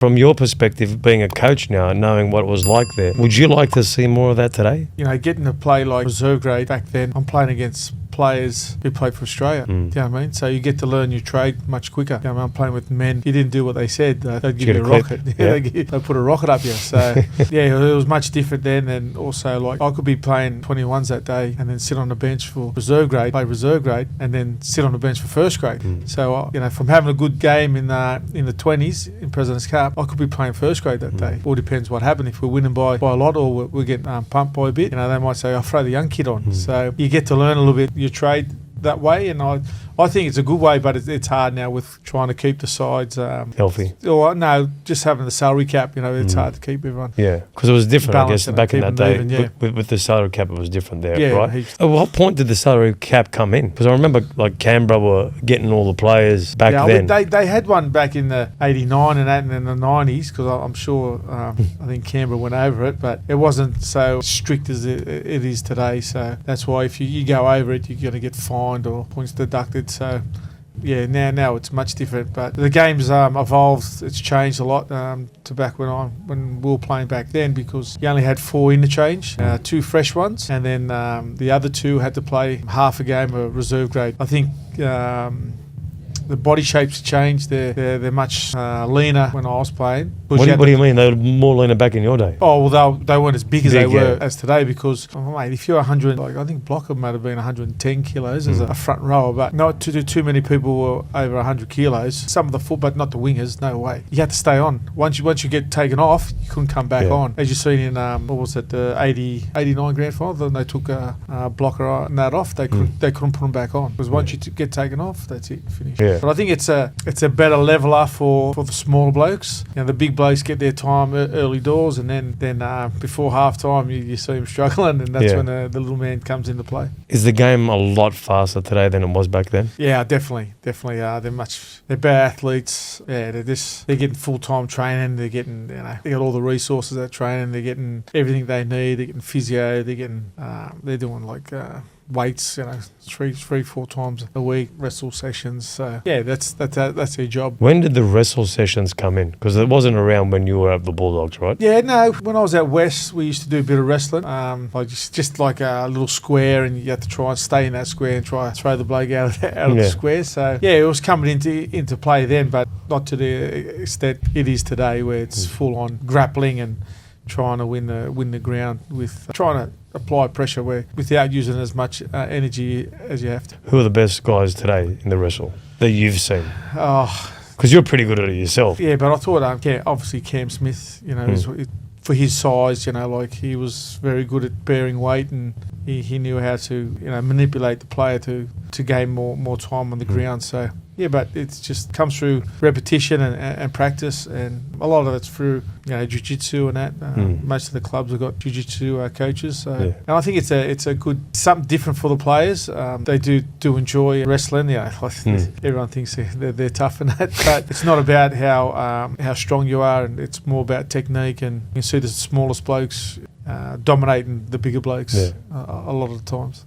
From your perspective, being a coach now, knowing what it was like there, would you like to see more of that today? You know, getting to play like reserve grade back then, I'm playing against players who played for Australia. Do you know what I mean? So you get to learn your trade much quicker. You know, I'm playing with men. You didn't do what they said. They'd give you a rocket. Yeah. They put a rocket up you. So yeah, it was much different then. And also, like, I could be playing 21s that day and then sit on the bench for reserve grade, play reserve grade, and then sit on the bench for first grade. So you know, from having a good game in the 20s in President's Cup, I could be playing first grade that day. All depends what happened. If we're winning by a lot or we're getting pumped by a bit, you know, they might say, I'll throw the young kid on. So you get to learn a little bit your trade that way, and I think it's a good way, but it's hard now with trying to keep the sides healthy. Or no, just having the salary cap, you know, it's hard to keep everyone. Yeah, because it was different, I guess, back in that day. Moving, with the salary cap, it was different there, yeah, right? At what point did the salary cap come in? Because I remember, like, Canberra were getting all the players back then. They had one back in the 89 and that, and in the 90s, because I'm sure, I think Canberra went over it, but it wasn't so strict as it is today. So that's why if you go over it, you're going to get fined or points deducted. So yeah, now it's much different, but the game's evolved. It's changed a lot to back when we were playing back then, because you only had 4 interchange, 2 fresh ones, and then the other 2 had to play half a game of reserve grade. I think the body shapes changed. They're much leaner when I was playing. What do you mean? They were more leaner back in your day? Oh, well, they weren't as big as they were as today, because, mate, if you're 100, like, I think Blocker might have been 110 kilos as a front rower, but not too many people were over 100 kilos. Some of the full, but not the wingers, no way. You had to stay on. Once you get taken off, you couldn't come back on. As you've seen in, what was it, the 89 grand final, then they took Blocker and that off. They couldn't put them back on, because once you get taken off, that's it, finish. Yeah. But I think it's a better leveler for the smaller blokes. You know, the big blokes get their time early doors, and then before half time you see them struggling, and that's when the little man comes into play. Is the game a lot faster today than it was back then? Yeah, definitely. They're better athletes. Yeah, they're getting full-time training. They're getting, they got all the resources at training. They're getting everything they need. They're getting physio. They're doing like weights, 3-4 times a week, wrestle sessions. So yeah, that's their job. When did the wrestle sessions come in? Because it wasn't around when you were at the Bulldogs, right? Yeah, no. When I was at West, we used to do a bit of wrestling, like just like a little square, and you had to try and stay in that square and try to throw the bloke out of the square. So yeah, it was coming into play then, but not to the extent it is today, where it's full on grappling and trying to win the ground with trying to apply pressure without using as much energy as you have to. Who are the best guys today in the wrestle that you've seen? Oh, because you're pretty good at it yourself. Yeah, but I thought obviously Cam Smith, for his size, like he was very good at bearing weight, and he knew how to manipulate the player to gain more time on the ground. So yeah, but it's just comes through repetition and practice, and a lot of it's through jiu-jitsu and that. Most of the clubs have got jiu-jitsu coaches, so and I think it's a good something different for the players. They do enjoy wrestling. Everyone thinks they're tough and that, but it's not about how strong you are, and it's more about technique. And you can see the smallest blokes dominating the bigger blokes a lot of the times.